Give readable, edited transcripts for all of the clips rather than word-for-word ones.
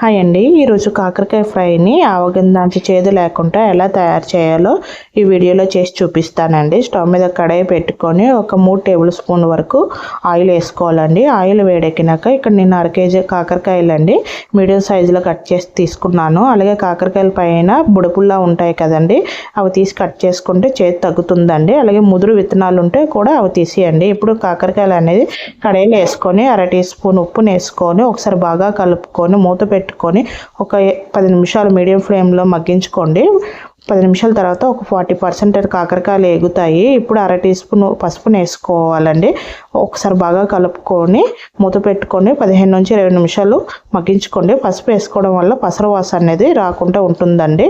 Hi అండి, ఈరోజు కాకరకాయ ఫ్రైని ఆవగింజంత చేదు లేకుండా ఎలా తయారు చేయాలో ఈ వీడియోలో చేసి చూపిస్తానండి. స్టవ్ మీద కడాయి పెట్టుకొని ఒక 3 టేబుల్ స్పూన్ వరకు ఆయిల్ వేసుకోవాలండి. ఆయిల్ వేడెక్కినాక ఇక్కడ నేను 1/2 కేజీ కాకరకాయలు అండి మీడియం సైజులో కట్ చేసి తీసుకున్నాను. అలాగే కాకరకాయల పైన బుడపుల్లా ఉంటాయి కదండి, అవి తీసి కట్ చేసుకుంటే చేదు తగ్గుతుందండి. అలాగే ముదురు విత్తనాలు ఉంటే కూడా అవి తీసేయండి. ఇప్పుడు కాకరకాయలు అనేది కడాయిలో వేసుకొని 1/2 టీ స్పూన్ ఉప్పుని వేసుకొని ఒకసారి బాగా కలుపుకొని మూత పెట్టుకొని ఒక 10 నిమిషాలు మీడియం ఫ్లేమ్లో మగ్గించుకోండి. 10 నిమిషాల తర్వాత ఒక 40% కాకరకాయలు ఎగుతాయి. ఇప్పుడు 1/2 టీ స్పూన్ పసుపుని వేసుకోవాలండి. ఒకసారి బాగా కలుపుకొని మూత పెట్టుకొని 15 నుంచి 20 నిమిషాలు మగ్గించుకోండి. పసుపు వేసుకోవడం వల్ల పసరు వాసన అనేది రాకుండా ఉంటుందండి.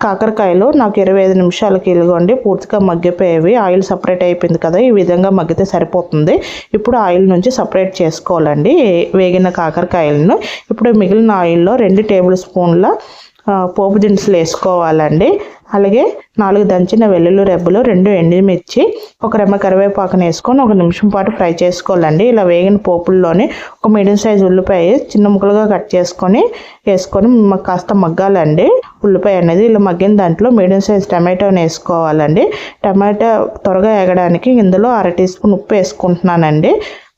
కాకరకాయలు నాకు 25 నిమిషాలకి ఇదిగోండి పూర్తిగా మగ్గిపోయేవి. ఆయిల్ సపరేట్ అయిపోయింది కదా, ఈ విధంగా మగ్గితే సరిపోతుంది. ఇప్పుడు ఆయిల్ నుంచి సపరేట్ చేసుకోవాలండి వేగిన కాకరకాయలను. ఇప్పుడు మిగిలిన ఆయిల్లో 2 టేబుల్ స్పూన్ల పోపు దినుసులు వేసుకోవాలండి. అలాగే 4 దంచిన వెల్లుల్లి రెబ్బలు, 2 ఎండుమిర్చి, ఒక రెమ్మ కరివేపాకుని వేసుకొని 1 నిమిషం పాటు ఫ్రై చేసుకోవాలండి. ఇలా వేగిన పోపుల్లోని ఒక మీడియం సైజు ఉల్లిపాయ చిన్న ముక్కలుగా కట్ చేసుకొని వేసుకొని కాస్త మగ్గాలండి. ఉల్లిపాయ అనేది ఇలా మగ్గిన దాంట్లో మీడియం సైజు టమాటోని వేసుకోవాలండి. టమాటా త్వరగా ఎగడానికి ఇందులో 1/2 టీ స్పూన్ ఉప్పు వేసుకుంటున్నానండి.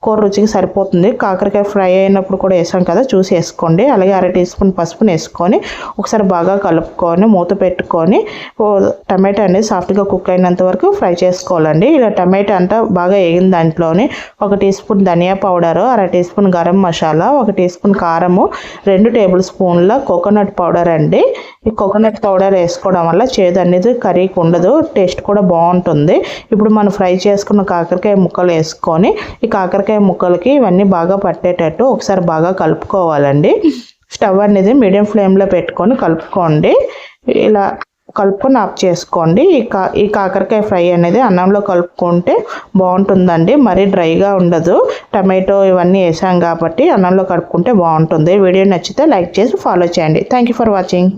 కూర రుచికి సరిపోతుంది. కాకరకాయ ఫ్రై అయినప్పుడు కూడా వేసాం కదా, చూసి వేసుకోండి. అలాగే 1/2 టీ స్పూన్ పసుపుని వేసుకొని ఒకసారి బాగా కలుపుకొని మూత పెట్టుకొని టమాటా అనేది సాఫ్ట్గా కుక్ అయినంత వరకు ఫ్రై చేసుకోవాలండి. ఇలా టమాటా అంతా బాగా వేగిన దాంట్లోని 1 టీ స్పూన్ ధనియా powder, 1/2 teaspoon garam masala, 1 teaspoon కారము, 2 టేబుల్ స్పూన్ల కోకోనట్ పౌడర్ అండి. ఈ కోకోనట్ పౌడర్ వేసుకోవడం వల్ల చేదు అనేది కర్రీకి ఉండదు, టేస్ట్ కూడా బాగుంటుంది. ఇప్పుడు మనం ఫ్రై చేసుకున్న కాకరకాయ ముక్కలు వేసుకొని ఈ కాకరకాయ ముక్కలకి ఇవన్నీ బాగా పట్టేటట్టు ఒకసారి బాగా కలుపుకోవాలండి. స్టవ్ అనేది మీడియం ఫ్లేమ్లో పెట్టుకొని కలుపుకోండి. ఇలా కలుపుకొని ఆఫ్ చేసుకోండి. ఈ కాకరకాయ ఫ్రై అనేది అన్నంలో కలుపుకుంటే బాగుంటుందండి, మరీ డ్రైగా ఉండదు. టమాటో ఇవన్నీ వేసాం కాబట్టి అన్నంలో కలుపుకుంటే బాగుంటుంది. వీడియో నచ్చితే లైక్ చేసి ఫాలో చేయండి. Thank you for watching.